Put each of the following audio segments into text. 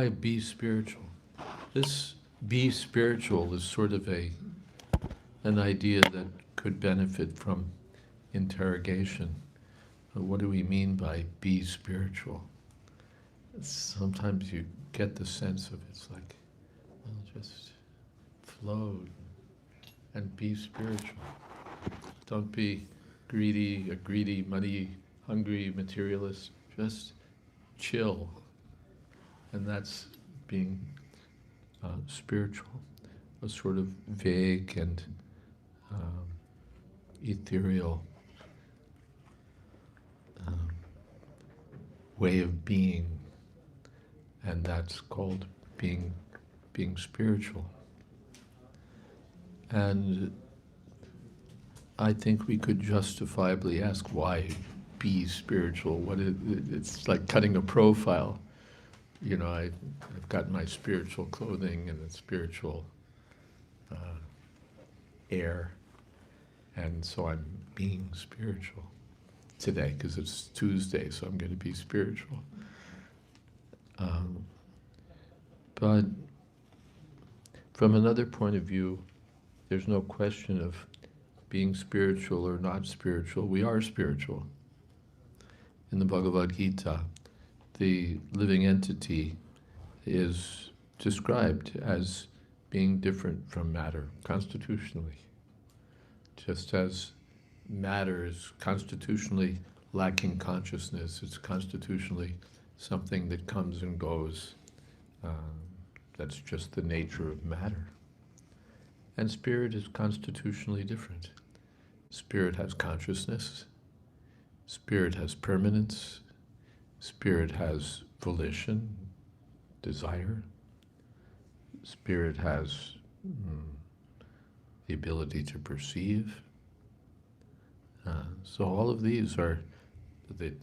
why be spiritual? This be spiritual is sort of an idea that could benefit from interrogation. What do we mean by be spiritual? Sometimes you get the sense of it's like, well, just float and be spiritual. Don't be a greedy, money-hungry materialist. Just chill. And that's being spiritual, a sort of vague and ethereal way of being, and that's called being spiritual. And I think we could justifiably ask why be spiritual. It's like cutting a profile. You know, I've got my spiritual clothing and the spiritual air, and so I'm being spiritual today because it's Tuesday, so I'm going to be spiritual. But from another point of view, there's no question of being spiritual or not spiritual. We are spiritual. In the Bhagavad Gita, the living entity is described as being different from matter constitutionally. Just as matter is constitutionally lacking consciousness, it's constitutionally something that comes and goes. That's just the nature of matter. And spirit is constitutionally different. Spirit has consciousness, spirit has permanence, spirit has volition, desire, spirit has the ability to perceive. So all of these are, this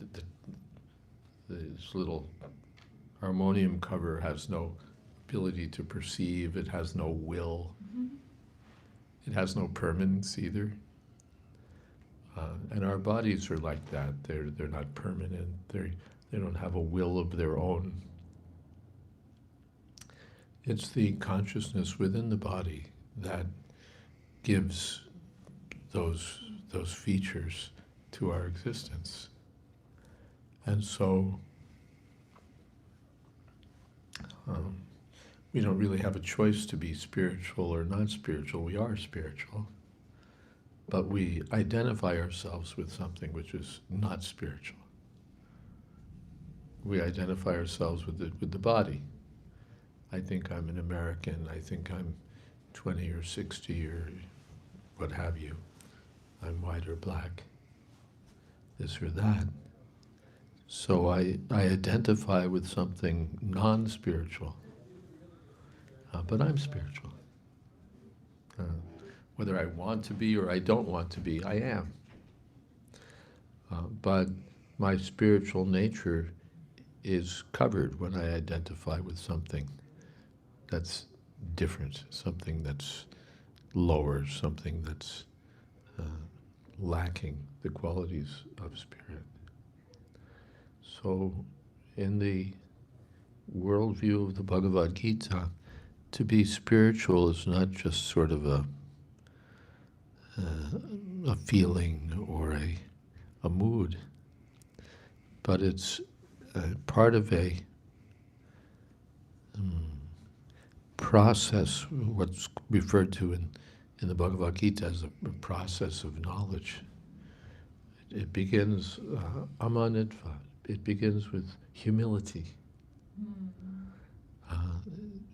little harmonium cover has no ability to perceive, it has no will, it has no permanence either. And our bodies are like that. They're not permanent. They don't have a will of their own. It's the consciousness within the body that gives those features to our existence. And so we don't really have a choice to be spiritual or non-spiritual. We are spiritual. But we identify ourselves with something which is not spiritual. We identify ourselves with the body. I think I'm an American. I think I'm 20 or 60 or what have you. I'm white or black, this or that. So I identify with something non-spiritual, but I'm spiritual. Whether I want to be or I don't want to be, I am. But my spiritual nature is covered when I identify with something that's different, something that's lower, something that's lacking the qualities of spirit. So in the worldview of the Bhagavad Gita, to be spiritual is not just sort of a feeling or a mood, but it's part of a process, what's referred to in the Bhagavad Gita as a process of knowledge. It begins, amanitva, it begins with humility.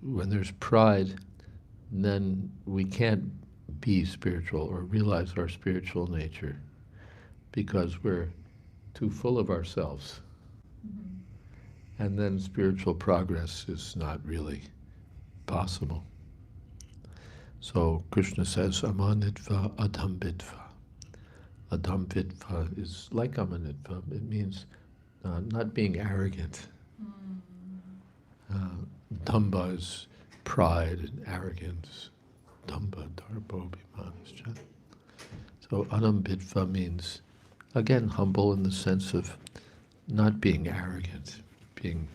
When there's pride, then we can't be spiritual or realize our spiritual nature because we're too full of ourselves. And then spiritual progress is not really possible. So Krishna says, amanitva adhambitva. Adhambitva is like amanitva. It means not being arrogant. Damba is pride and arrogance. Damba, darbo, bhimanascha. So adhambitva means, again, humble in the sense of not being arrogant, being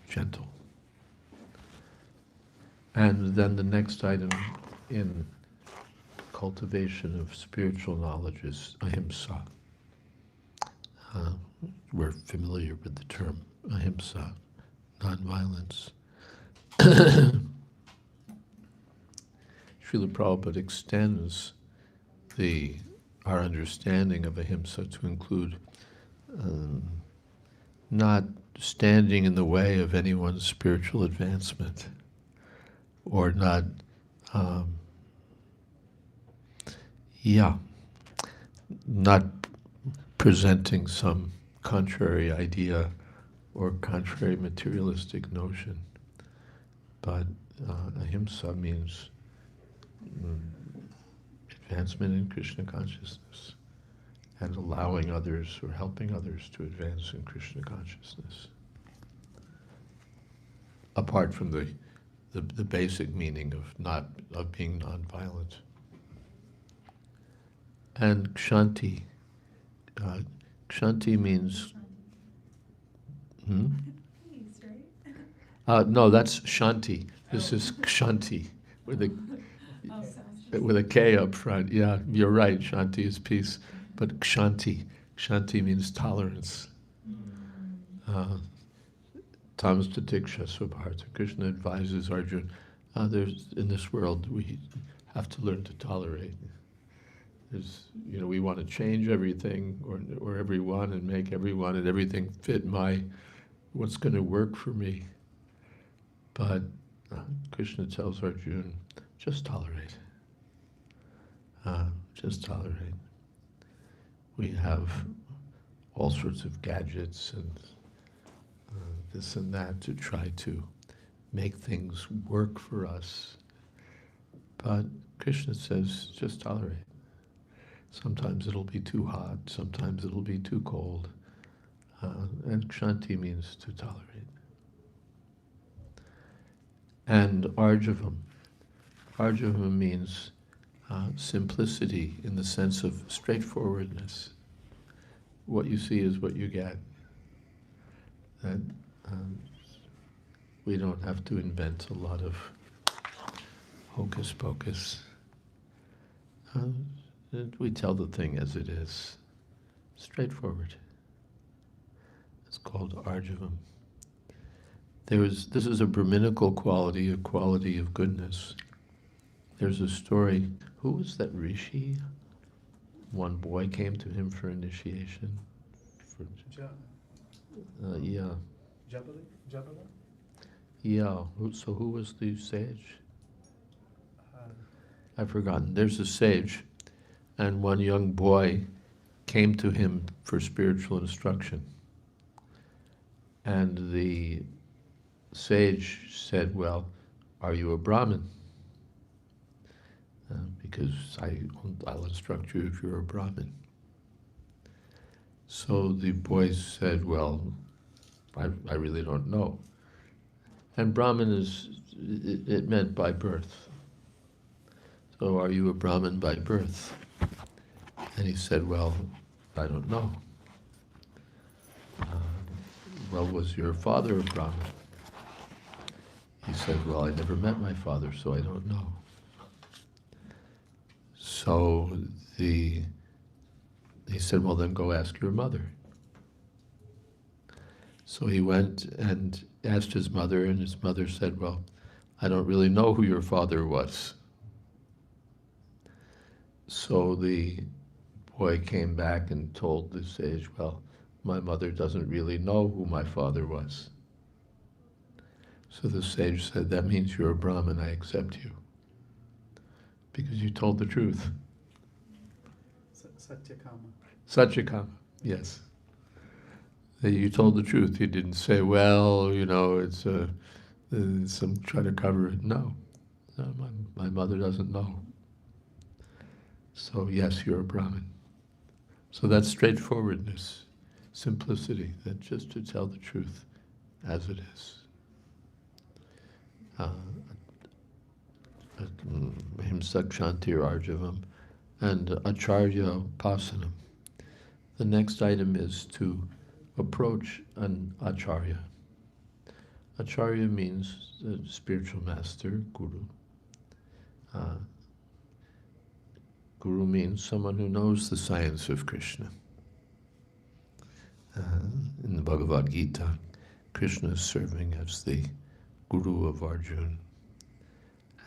gentle. And then the next item in cultivation of spiritual knowledge is ahimsa. We're familiar with the term ahimsa, nonviolence. Srila Prabhupada extends our understanding of ahimsa to include not standing in the way of anyone's spiritual advancement, or not, not presenting some contrary idea or contrary materialistic notion. But ahimsa means advancement in Krishna consciousness and allowing others or helping others to advance in Krishna consciousness. Apart from the basic meaning of being nonviolent. And kshanti. Kshanti means... Peace, right? No, that's shanti. This is kshanti, with a K up front. Yeah, you're right, shanti is peace. But kshanti means tolerance. Tamas Tatiksha Swabharta. Krishna advises Arjuna, in this world we have to learn to tolerate. We want to change everything or everyone and make everyone and everything fit what's going to work for me. But Krishna tells Arjuna, just tolerate. Just tolerate. We have all sorts of gadgets and this and that to try to make things work for us. But Krishna says, just tolerate. Sometimes it'll be too hot, sometimes it'll be too cold. And kshanti means to tolerate. And arjavam. Arjavam means simplicity in the sense of straightforwardness. What you see is what you get. That we don't have to invent a lot of hocus pocus. We tell the thing as it is, straightforward. It's called arjavam. This is a Brahminical quality, a quality of goodness. There's a story. Who was that rishi? One boy came to him for initiation. Yeah. Jabala? Yeah. So who was the sage? I've forgotten. There's a sage, and one young boy came to him for spiritual instruction. And the sage said, well, are you a Brahmin? Because I'll instruct you if you're a Brahmin. So the boy said, well, I really don't know. And Brahmin it meant by birth. So are you a Brahmin by birth? And he said, well, I don't know. Well, was your father a Brahmin? He said, well, I never met my father, so I don't know. So he said, well, then go ask your mother. So he went and asked his mother, and his mother said, well, I don't really know who your father was. So the boy came back and told the sage, well, my mother doesn't really know who my father was. So the sage said, that means you're a Brahmin, I accept you. Because you told the truth. Satyakama. Satyakama, yes. You told the truth. You didn't say, well, it's some try to cover it. No, my mother doesn't know. So yes, you're a Brahmin. So that's straightforwardness, simplicity, that just to tell the truth as it is. Ahimsa kshanti or arjavam, and acharya pasanam. The next item is to approach an acharya. Acharya means spiritual master, guru. Uh, Guru means someone who knows the science of Krishna. In the Bhagavad Gita, Krishna is serving as the guru of Arjuna.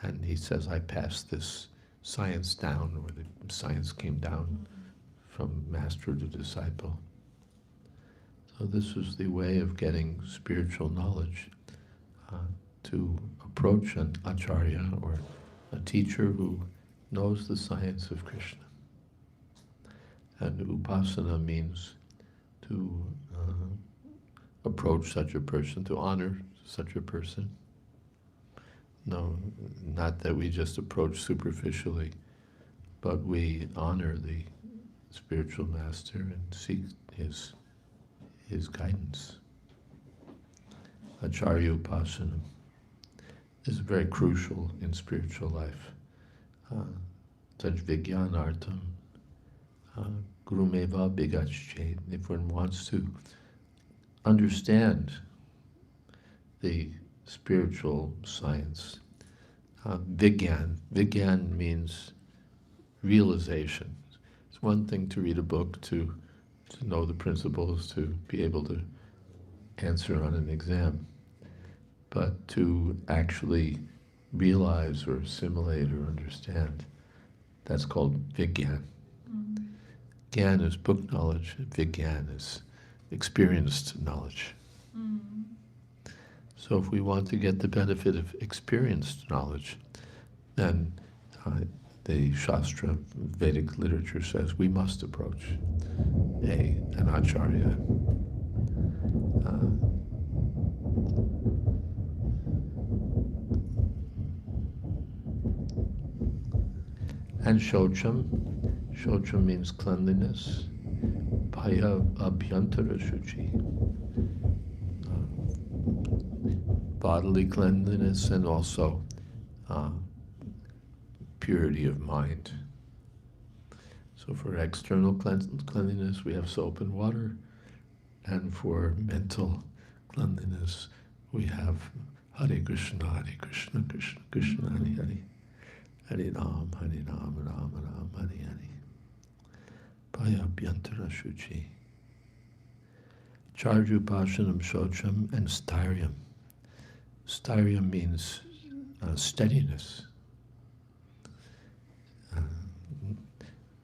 And he says, I passed this science down, or the science came down from master to disciple. So this was the way of getting spiritual knowledge, to approach an acharya, or a teacher who knows the science of Krishna. And upasana means to approach such a person, to honor such a person. No, not that we just approach superficially, but we honor the spiritual master and seek his guidance. Acharya upasana is very crucial in spiritual life. Taj vijnanartam gurumeva bigachet. If one wants to understand the spiritual science, vigyan means realization. It's one thing to read a book, to know the principles, to be able to answer on an exam, but to actually realize or assimilate or understand, that's called vigyan. Gyan is book knowledge, vigyan is experienced knowledge. So if we want to get the benefit of experienced knowledge, then the Shastra, Vedic literature says we must approach an acharya. And shocham means cleanliness. Bhaya abhyantara shuchi. Bodily cleanliness and also purity of mind. So for external cleanliness, we have soap and water, and for mental cleanliness, we have Hare Krishna, Krishna Krishna, Hare Hare, Hare Ram, Ram Ram, Hare Hare. Bhayabhyantara Shuchi. Charjupashanam Shocham and Styriam. Styriam means steadiness.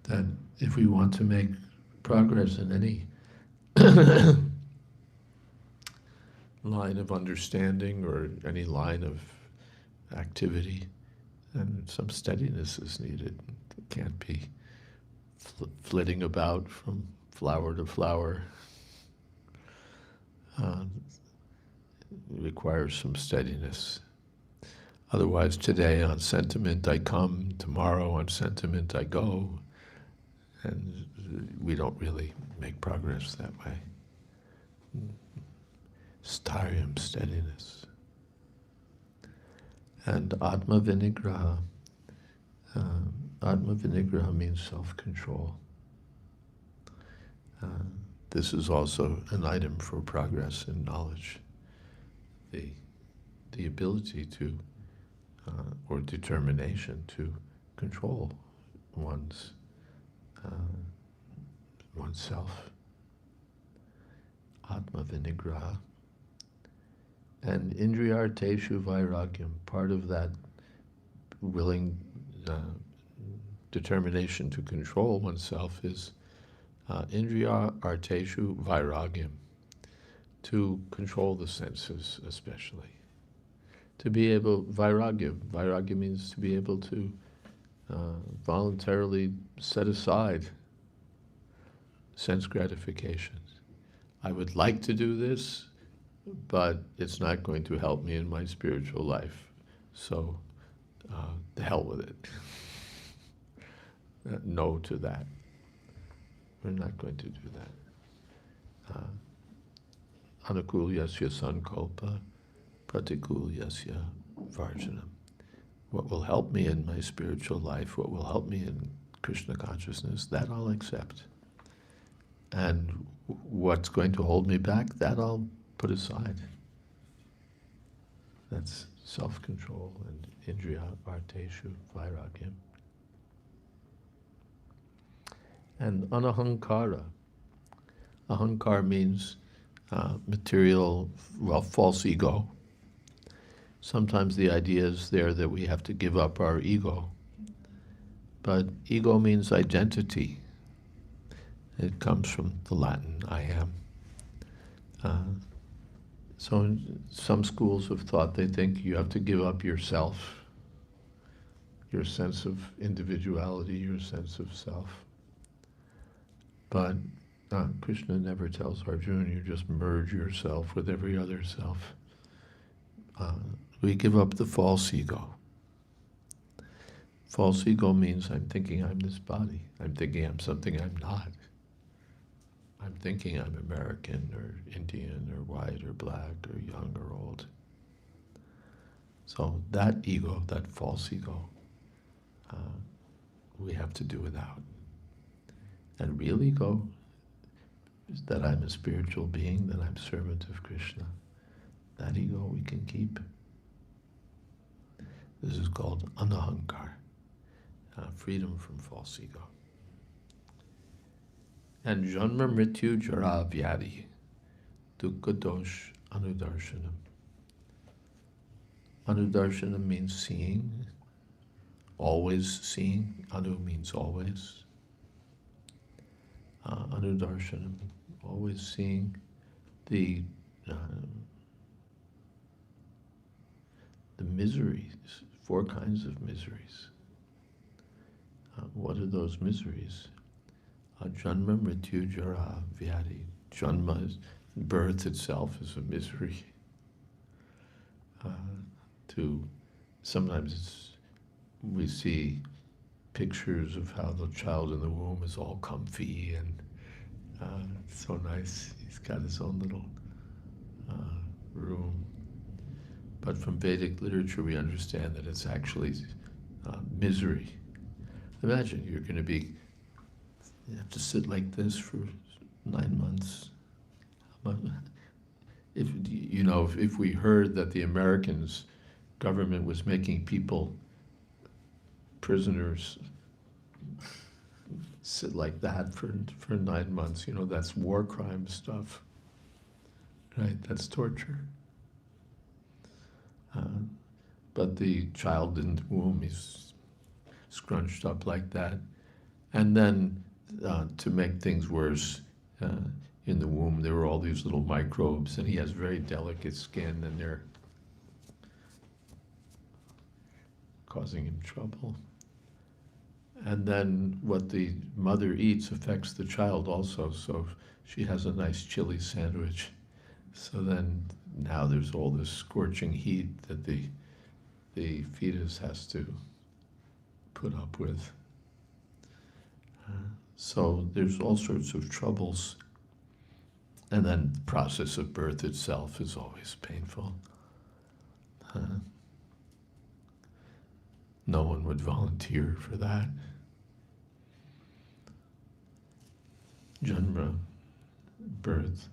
That if we want to make progress in any line of understanding or any line of activity, then some steadiness is needed. It can't be flitting about from flower to flower. It requires some steadiness. Otherwise, today on sentiment I come, tomorrow on sentiment I go, and we don't really make progress that way. Styriam, steadiness. And Atma Vinigraha. Atma Vinigraha means self-control. This is also an item for progress in knowledge. The ability to, or determination to control oneself. Atma Vinigraha. And Indriyarteshu Vairagyam, part of that willing determination to control oneself is Indriyarteshu Vairagyam, to control the senses especially. To be able, Vairagya means to be able to voluntarily set aside sense gratifications. I would like to do this, but it's not going to help me in my spiritual life. So, the hell with it. No to that. We're not going to do that. Anukul yasya sankalpa, pratikul yasya varjanam. What will help me in my spiritual life, what will help me in Krishna consciousness, that I'll accept. And what's going to hold me back, that I'll put aside. That's self-control and indriya arteshu vairagyam. And anahankara. Ahankar means material, well, false ego. Sometimes the idea is there that we have to give up our ego. But ego means identity. It comes from the Latin, I am. So some schools of thought, they think you have to give up yourself, your sense of individuality, your sense of self. But Krishna never tells Arjuna, you just merge yourself with every other self. We give up the false ego. False ego means I'm thinking I'm this body. I'm thinking I'm something I'm not. I'm thinking I'm American or Indian or white or black or young or old. So that ego, that false ego, we have to do without. And real ego is that I'm a spiritual being, that I'm servant of Krishna. That ego we can keep. This is called anahankar, freedom from false ego. And janma mrityu jara vyadi, dukkha dosh anudarshanam. Anudarshanam means seeing, always seeing. Anu means always. Anudarshanam, always seeing the miseries, 4 kinds of miseries. What are those miseries? Janma, mrityu, jara, vyadi. Janma, birth itself is a misery. Sometimes we see pictures of how the child in the womb is all comfy and so nice. He's got his own little room. But from Vedic literature, we understand that it's actually misery. Imagine you have to sit like this for 9 months. If we heard that the Americans government was making people prisoners sit like that for 9 months, that's war crime stuff, right? That's torture. But the child in the womb is scrunched up like that. And then to make things worse, in the womb there were all these little microbes, and he has very delicate skin, and they're causing him trouble. And then what the mother eats affects the child also, so she has a nice chili sandwich. So then now there's all this scorching heat that the fetus has to put up with. So there's all sorts of troubles. And then the process of birth itself is always painful. No one would volunteer for that. Janma, birth.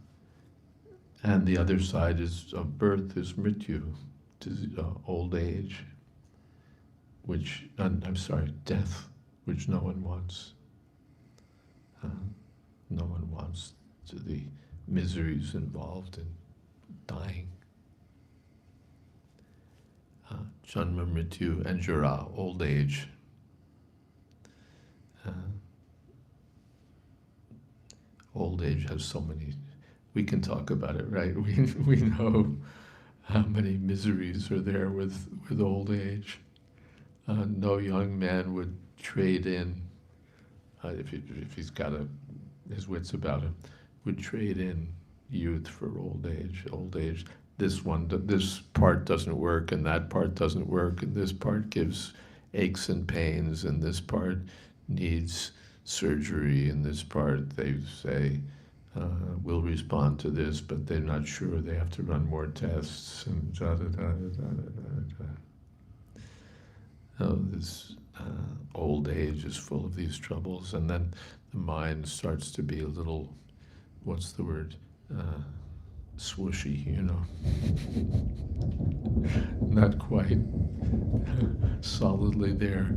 And the other side of birth is mrityu, old age, death, which no one wants. No one wants the miseries involved in dying. Janma, mrityu, and jara, old age. Old age has so many. We can talk about it, right? We know how many miseries are there with old age. No young man would trade in, if he's got his wits about him, would trade in youth for old age. Old age, this part doesn't work, and that part doesn't work, and this part gives aches and pains, and this part needs surgery, and this part they say will respond to this, but they're not sure. They have to run more tests, and this old age is full of these troubles, and then the mind starts to be a little, what's the word, swooshy, not quite solidly there.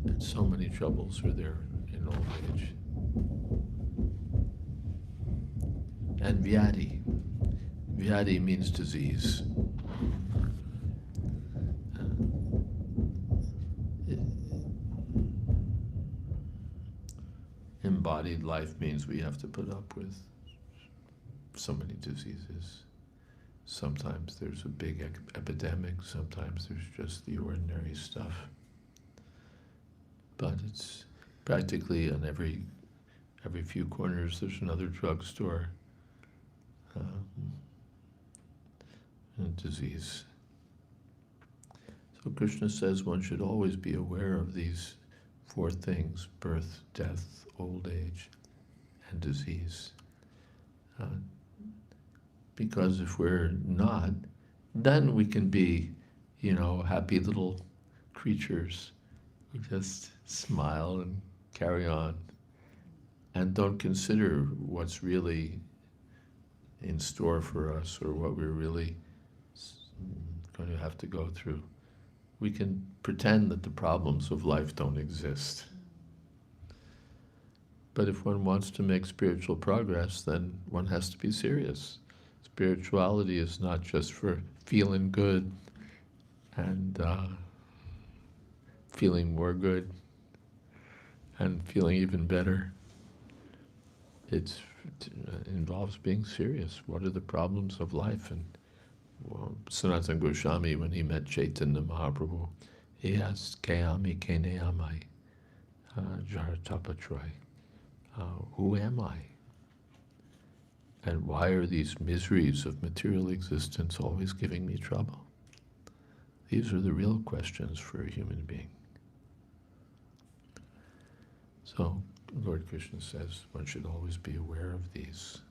And so many troubles are there in old age. And vyadi. Vyadi means disease. Embodied life means we have to put up with so many diseases. Sometimes there's a big epidemic, sometimes there's just the ordinary stuff. But it's practically on every few corners there's another drugstore. Disease. So Krishna says one should always be aware of these four things: birth, death, old age, and disease. Because if we're not, then we can be, happy little creatures who just smile and carry on and don't consider what's really in store for us or what we're really going to have to go through. We can pretend that the problems of life don't exist. But if one wants to make spiritual progress, then one has to be serious. Spirituality is not just for feeling good and feeling more good and feeling even better. It involves being serious. What are the problems of life? And Sanatana Goswami, when he met Chaitanya Mahaprabhu, he asked, Kayami Kene Amai, Jaratapatroy, who am I? And why are these miseries of material existence always giving me trouble? These are the real questions for a human being. So, Lord Krishna says one should always be aware of these.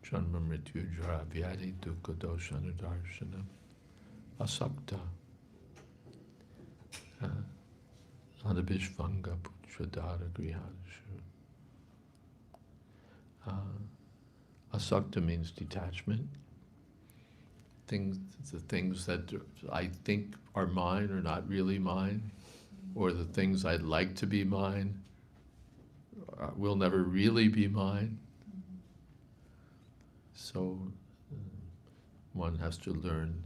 Janma mrityu jara vyadi dukkha doshana darshanam asakta anabhishvanga putradara grihadashu. Asakta means detachment. The things that I think are mine are not really mine, or the things I'd like to be mine will never really be mine. So one has to learn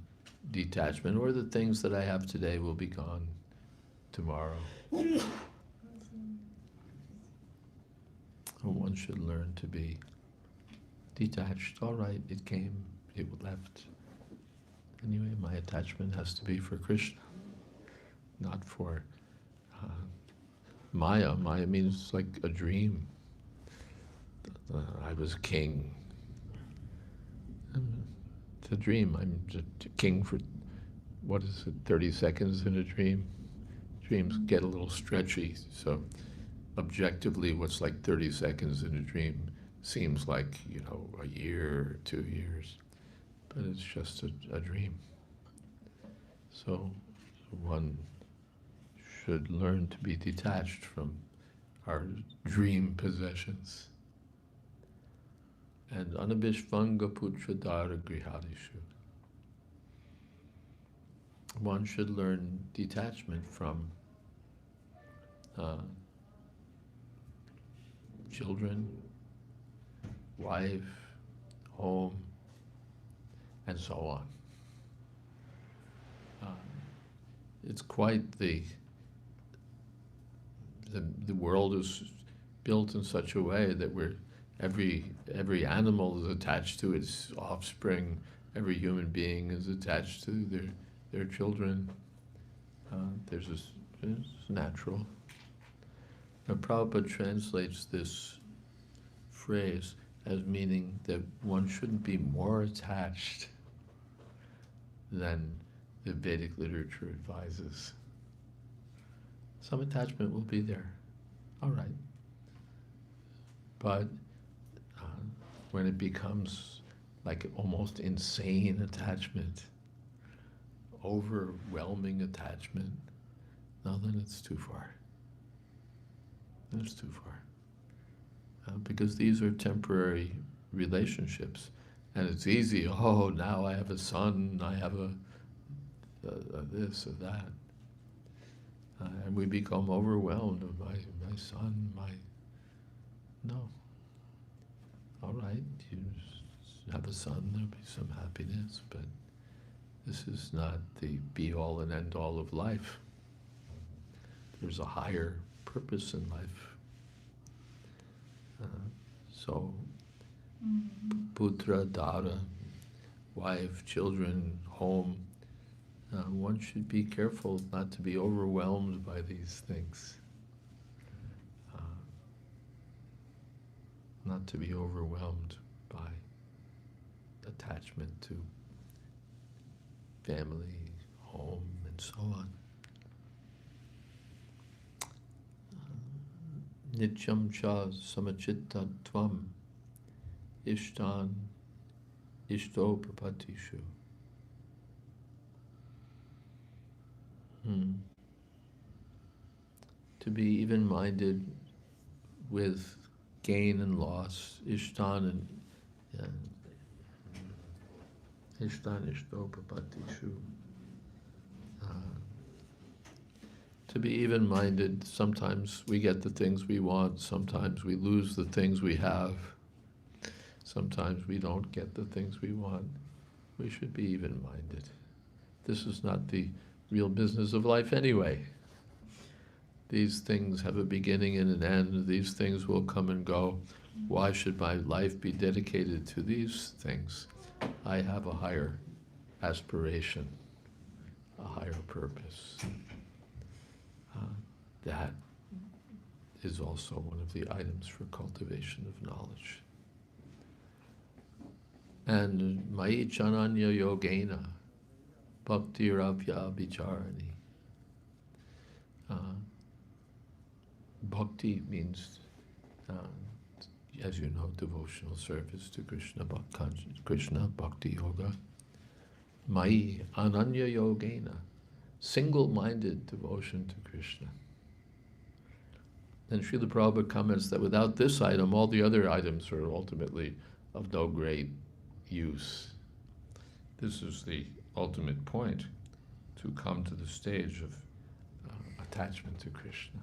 detachment, or the things that I have today will be gone tomorrow. One should learn to be detached. All right, it came, it left. Anyway, my attachment has to be for Krishna, not for Maya. Maya means like a dream. I was king. It's a dream. I'm just a king for, 30 seconds in a dream? Dreams get a little stretchy, so objectively what's like 30 seconds in a dream seems like, a year or 2 years, but it's just a dream. So one should learn to be detached from our dream possessions. And anabhishvanga putradara grihadishu. One should learn detachment from children, wife, home, and so on. It's quite the world is built in such a way that every animal is attached to its offspring. Every human being is attached to their children. It's natural. Now, Prabhupada translates this phrase as meaning that one shouldn't be more attached than the Vedic literature advises. Some attachment will be there, all right. But when it becomes like almost insane attachment, overwhelming attachment, no, then it's too far. It's too far. because these are temporary relationships. And it's easy, oh, now I have a son, I have a this or that. And we become overwhelmed of my son, no. All right, you have a son, there'll be some happiness, but this is not the be-all and end-all of life. There's a higher purpose in life. So, putra, dara, wife, children, home, one should be careful not to be overwhelmed by these things. Not to be overwhelmed by attachment to family, home, and so on. Nityam cha samachitta tvam ishtan ishto prapatishu. To be even-minded with gain and loss, ishtan and ishtan ishto prapatishu. To be even-minded, sometimes we get the things we want, sometimes we lose the things we have, sometimes we don't get the things we want. We should be even-minded. This is not the real business of life anyway. These things have a beginning and an end. These things will come and go. Why should my life be dedicated to these things? I have a higher aspiration, a higher purpose. That is also one of the items for cultivation of knowledge. And Mai Chananya Yogena, Bhakti Ravya Bicharani. Bhakti means, as you know, devotional service to Krishna, Krishna Bhakti Yoga. Mai Ananya Yogena, single-minded devotion to Krishna. Then Srila Prabhupada comments that without this item, all the other items are ultimately of no great use. This is the ultimate point, to come to the stage of attachment to Krishna.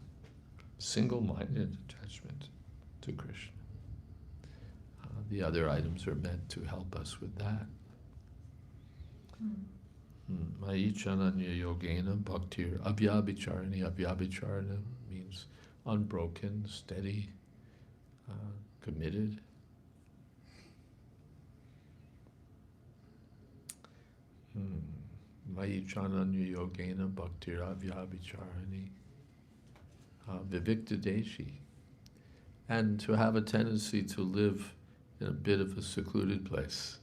Single-minded attachment to Krishna. The other items are meant to help us with that. Mai Chananya Yogena Bhaktir Avyabhicharani. Avyabhicharana means unbroken, steady, committed. Mai Chananya Yogena Bhaktir Avyabhicharani. Vivikta Deshi. And to have a tendency to live in a bit of a secluded place.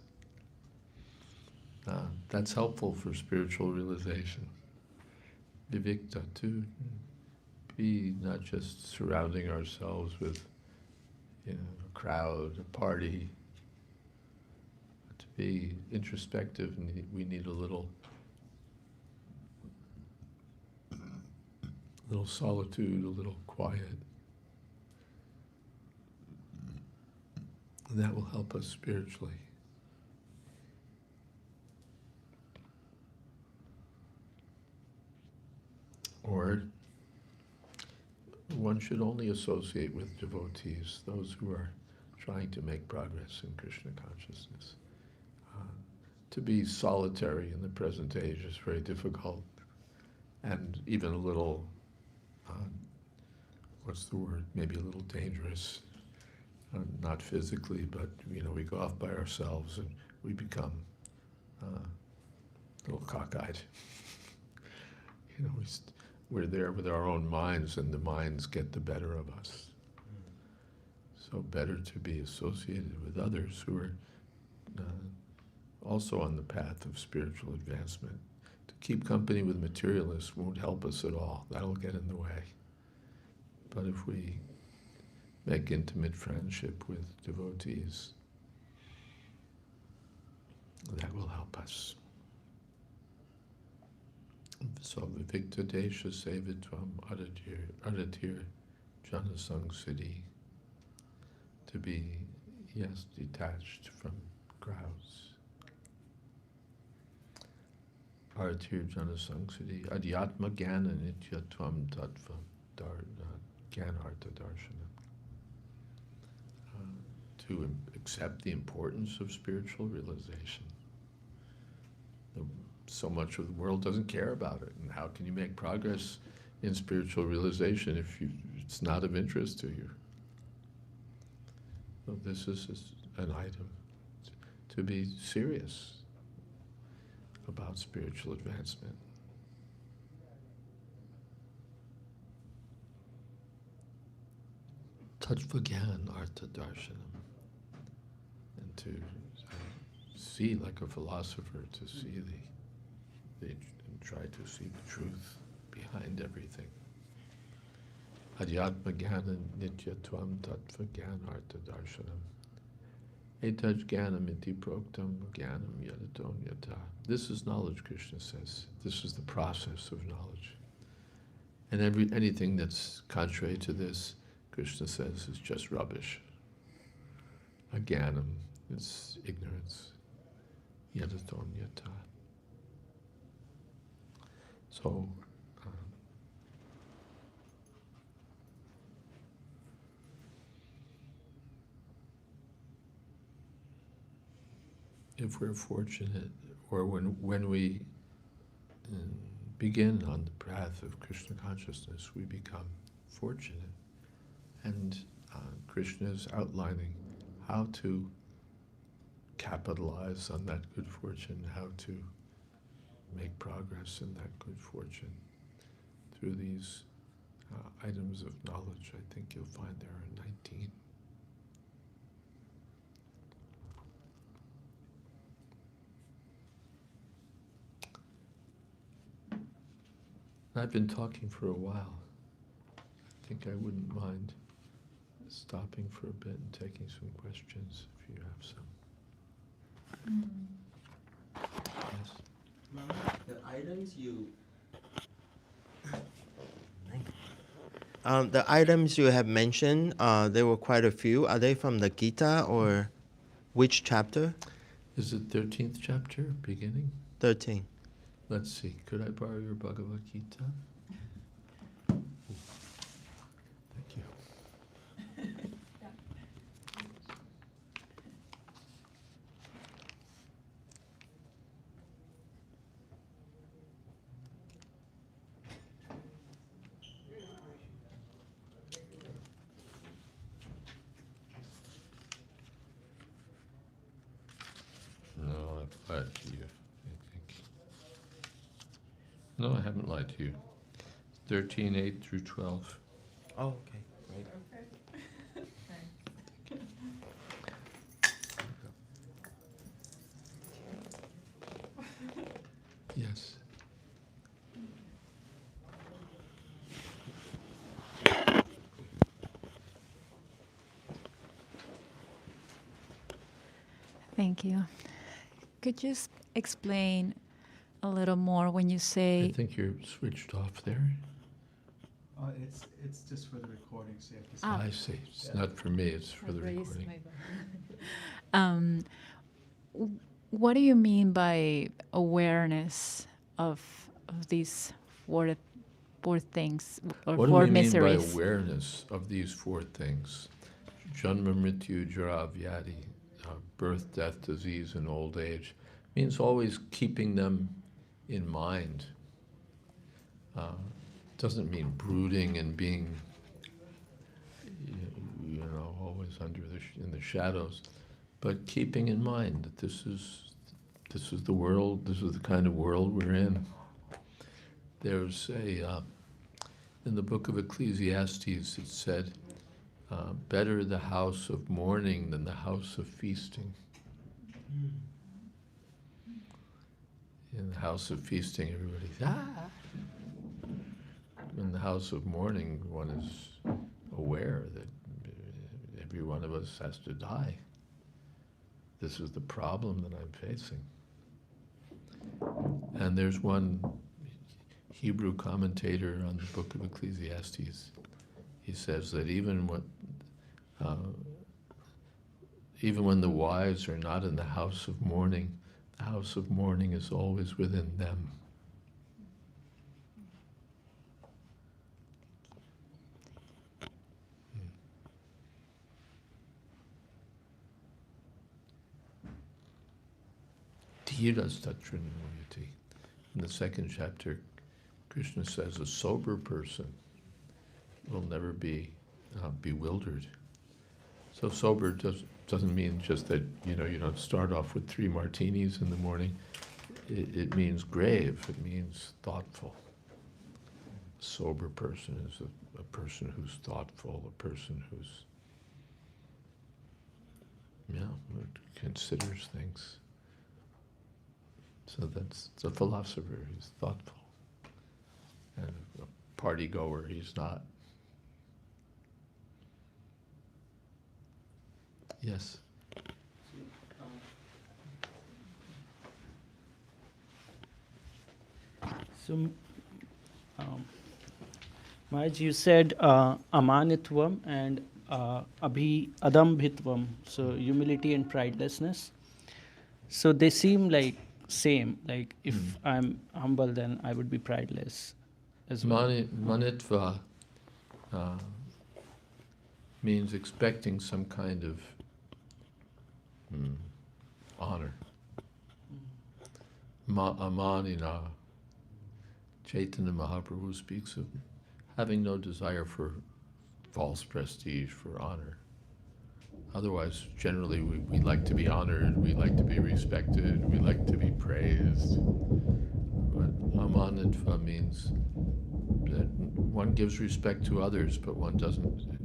That's helpful for spiritual realization. Vivikta, to be not just surrounding ourselves with, a crowd, a party, but to be introspective. We need a little solitude, a little quiet. And that will help us spiritually. Or one should only associate with devotees, those who are trying to make progress in Krishna consciousness. To be solitary in the present age is very difficult, and even a little, maybe a little dangerous. Not physically, but we go off by ourselves and we become a little cockeyed. We're there with our own minds, and the minds get the better of us. So better to be associated with others who are also on the path of spiritual advancement. To keep company with materialists won't help us at all. That'll get in the way. But if we make intimate friendship with devotees, that will help us. So, Vivikta Desha Sevitvam Adatir Janasang Siddhi. to be, yes, detached from crowds. Bharatir Jana Sangsati Adhyatma Jnana Nityatvam Tattva Jnanartha Darshana. To accept the importance of spiritual realization. So much of the world doesn't care about it, and how can you make progress in spiritual realization if it's not of interest to you? So this is an item to be serious about spiritual advancement. Tattva Gyan Artha Darshanam. And to see like a philosopher, to see and try to see the truth behind everything. Adhyatma Jnana Nityatvam Tattva Gyan Artha Darshanam. Etaj Jnanam iti proktam Jnanam yadaton yata. This is knowledge, Krishna says. This is the process of knowledge. And anything that's contrary to this, Krishna says, is just rubbish. Ajnanam, it's ignorance. Yadaton yata. So, if we're fortunate, or when we begin on the path of Krishna consciousness, we become fortunate. And Krishna is outlining how to capitalize on that good fortune, how to make progress in that good fortune through these items of knowledge. I think you'll find there are 19. I've been talking for a while. I think I wouldn't mind stopping for a bit and taking some questions if you have some. Yes? The items the items you have mentioned, there were quite a few. Are they from the Gita or which chapter? Is it 13th chapter, beginning? 13. Let's see, could I borrow your Bhagavad Gita? Thank you. No, I've lied to you, I think. No, I haven't lied to you. 13:8 through 12. Oh, okay. Great. Yes. Thank you. Could you explain a little more when you I say think you're switched off there. It's just for the recording, so you have to say. Ah. I see. It's not for me, it's for the recording. What do you mean by awareness of these four things or What do four we mean by miseries? awareness of these four things? Janma, Mrityu, Jara, Vyadi, birth, death, disease, and old age, means always keeping them in mind. Doesn't mean brooding and being, always in the shadows, but keeping in mind that this is the world, this is the kind of world we're in. There's in the book of Ecclesiastes, it said, better the house of mourning than the house of feasting. In the house of feasting, everybody's, ah! In the house of mourning, one is aware that every one of us has to die. This is the problem that I'm facing. And there's one Hebrew commentator on the book of Ecclesiastes. He says that even what even when the wise are not in the house of mourning, the house of mourning is always within them. Dhira's Tatrinamurti. In the second chapter, Krishna says a sober person will never be bewildered. So sober doesn't mean just that, you don't start off with 3 martinis in the morning. It means grave, it means thoughtful. A sober person is a person who's thoughtful, a person who's, considers things. So that's the philosopher, he's thoughtful. And a party goer, he's not. Yes. So, Maharaj, you said amanitvam and adambhitvam, so humility and pridelessness. So they seem like same. Like if I'm humble, then I would be prideless as well. Manitva means expecting some kind of honor. Amanina, Chaitanya Mahaprabhu speaks of having no desire for false prestige, for honor. Otherwise, generally, we like to be honored, we like to be respected, we like to be praised. But amanitva means that one gives respect to others, but one doesn't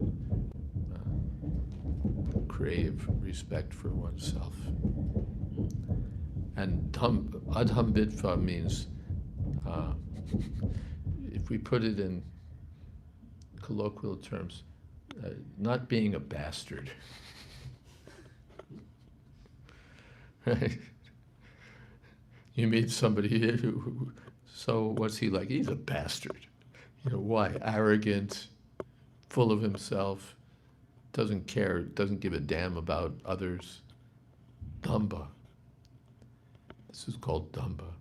crave respect for oneself. And adhambitva means, if we put it in colloquial terms, not being a bastard. Right? You meet somebody who, so what's he like? He's a bastard. Why? Arrogant, full of himself, doesn't care, doesn't give a damn about others. Damba. This is called damba,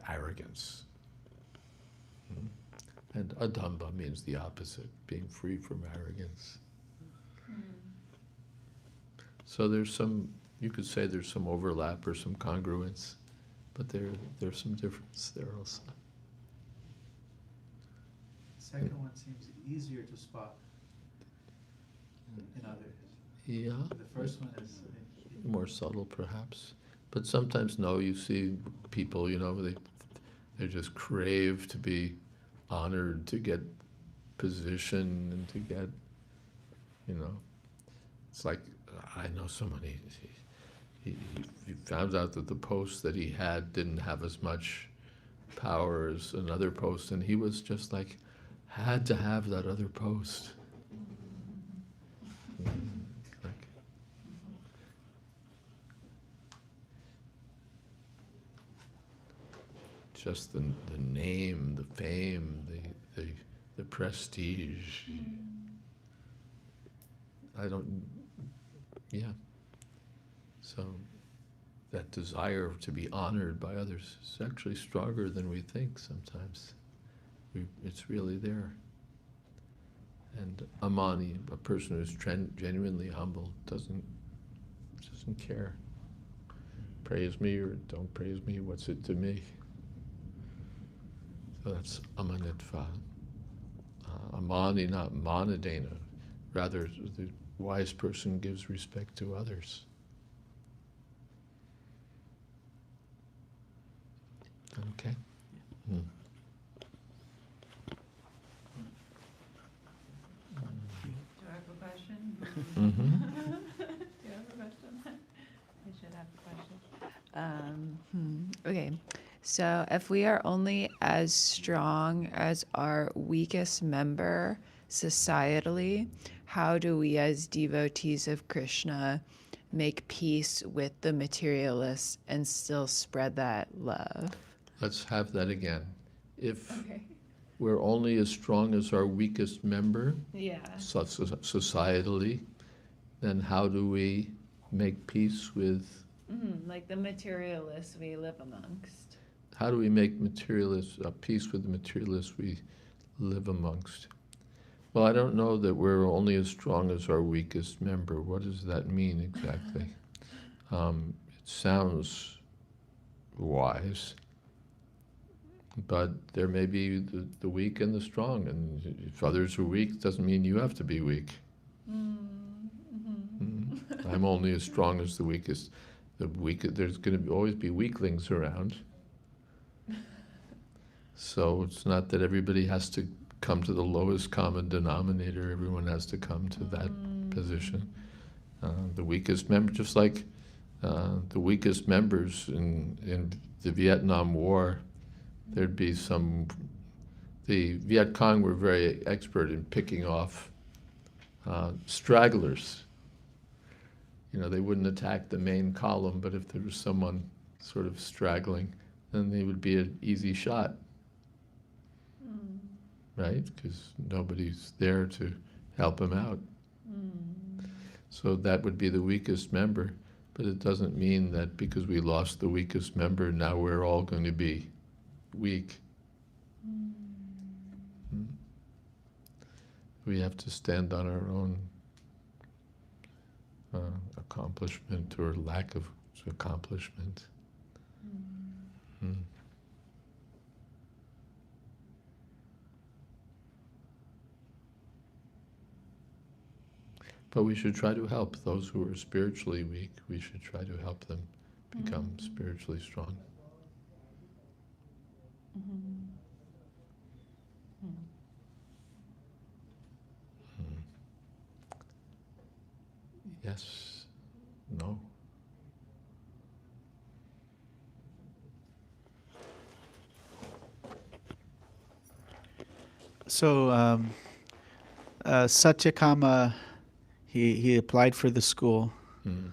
arrogance. And adamba means the opposite, being free from arrogance. So you could say there's some overlap or some congruence, but there's some difference there also. The second one seems easier to spot in others. Yeah. The first one is More subtle, perhaps. But sometimes, no, you see people, they just crave to be honored, to get position, and to get, it's like, I know someone, he found out that the post that he had didn't have as much power as another post, and he was just like, had to have that other post. Just the name, the fame, the prestige. So that desire to be honored by others is actually stronger than we think sometimes. It's really there. And amani, a person who's genuinely humble, doesn't care. Praise me or don't praise me, what's it to me? So that's amanitva. Amani, not manadena. Rather, the wise person gives respect to others. Okay? Yeah. Do I have a question? Mm-hmm. Do you have a question? I should have a question. Okay. So if we are only as strong as our weakest member societally, how do we as devotees of Krishna make peace with the materialists and still spread that love? Let's have that again. If we're only as strong as our weakest member, Yeah. societally, then how do we make peace with, like the materialists we live amongst. how do we make peace with the materialists we live amongst? Well, I don't know that we're only as strong as our weakest member. What does that mean exactly? It sounds wise, but there may be the weak and the strong, and if others are weak, doesn't mean you have to be weak. I'm only as strong as the weakest. There's going to always be weaklings around. So it's not that everybody has to come to the lowest common denominator. Everyone has to come to that position. The weakest member, just like the weakest members in the Vietnam War, there'd be the Viet Cong were very expert in picking off stragglers. You know, they wouldn't attack the main column, but if there was someone sort of straggling, then they would be an easy shot. Right? Because nobody's there to help him out. So that would be the weakest member, but it doesn't mean that because we lost the weakest member, now we're all going to be weak. We have to stand on our own accomplishment or lack of accomplishment. But we should try to help those who are spiritually weak. We should try to help them become spiritually strong. Yes, no. So Satyakama, he applied for the school, and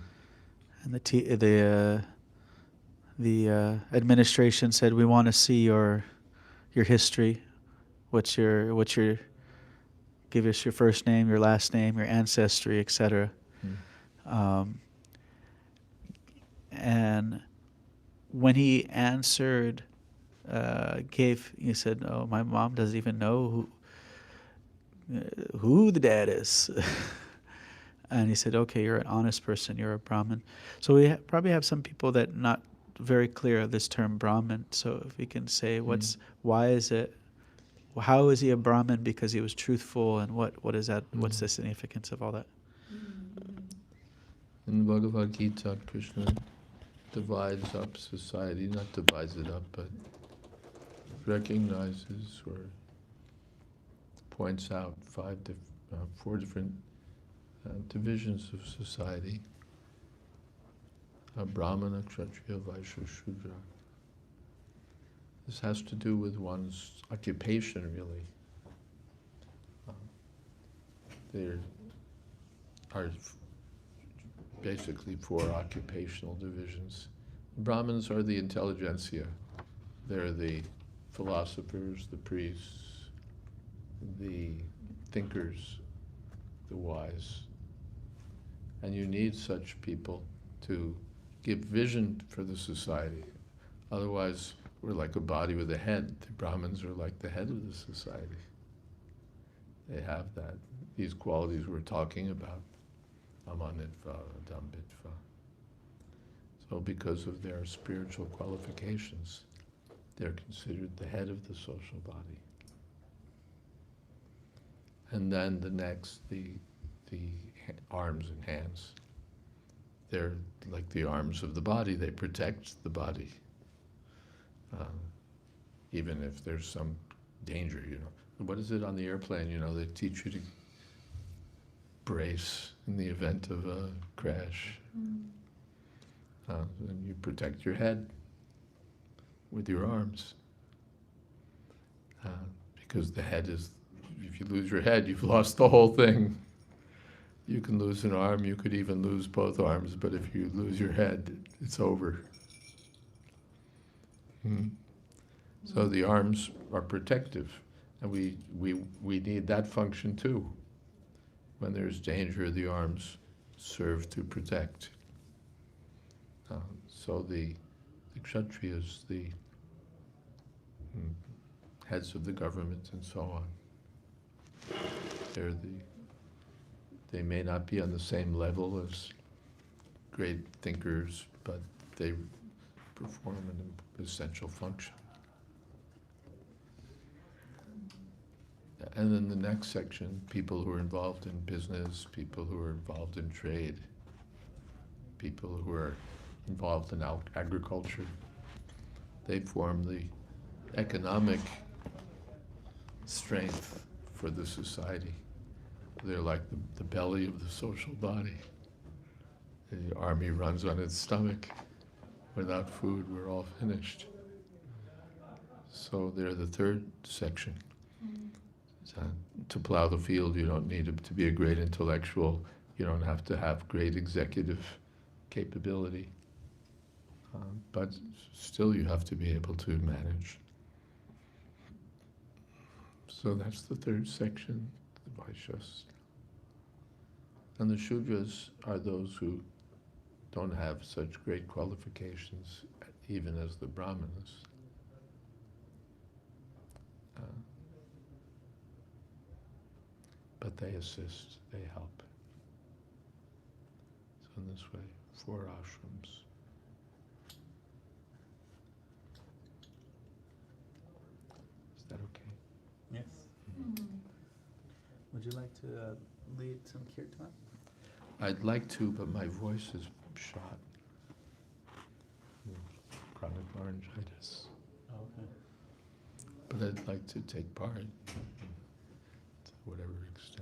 the administration said, "We want to see your history. What's your give us your first name, your last name, your ancestry, etc." And when he answered, he said, "Oh, my mom doesn't even know who the dad is." And he said, "Okay, you're an honest person. You're a Brahmin." So we probably have some people that not very clear of this term Brahmin. So if we can say, why is it? How is he a Brahmin? Because he was truthful, and what is that? What's the significance of all that? In the Bhagavad Gita, Krishna divides up society, not divides it up, but recognizes or points out four different divisions of society. Brahmana, Kshatriya, Vaishya, Shudra. This has to do with one's occupation, really. There are basically four occupational divisions. Brahmins are the intelligentsia. They're the philosophers, the priests, the thinkers, the wise. And you need such people to give vision for the society. Otherwise, we're like a body with a head. The Brahmins are like the head of the society. They have these qualities we're talking about. Amanitva, Dambitva. So because of their spiritual qualifications, they're considered the head of the social body. And then the next, the arms and hands. They're like the arms of the body. They protect the body. Even if there's some danger, What is it on the airplane, they teach you to brace in the event of a crash. And you protect your head with your arms. Because the head is, if you lose your head, you've lost the whole thing. You can lose an arm, you could even lose both arms, but if you lose your head, it's over. So the arms are protective, and we need that function too. When there's danger, the arms serve to protect. So the Kshatriyas, the heads of the government and so on, they may not be on the same level as great thinkers, but they perform an essential function. And then the next section, people who are involved in business, people who are involved in trade, people who are involved in agriculture, they form the economic strength for the society. They're like the belly of the social body. The army runs on its stomach. Without food, we're all finished. So they're the third section. To plow the field, you don't need to be a great intellectual. You don't have to have great executive capability. But still, you have to be able to manage. So that's the third section, the Vaishyas. And the Shudras are those who don't have such great qualifications, even as the Brahmanas. But they assist, they help. So in this way, 4 ashrams. Is that okay? Yes. Would you like to lead some kirtan? I'd like to, but my voice is shot. Chronic laryngitis. Okay. But I'd like to take part.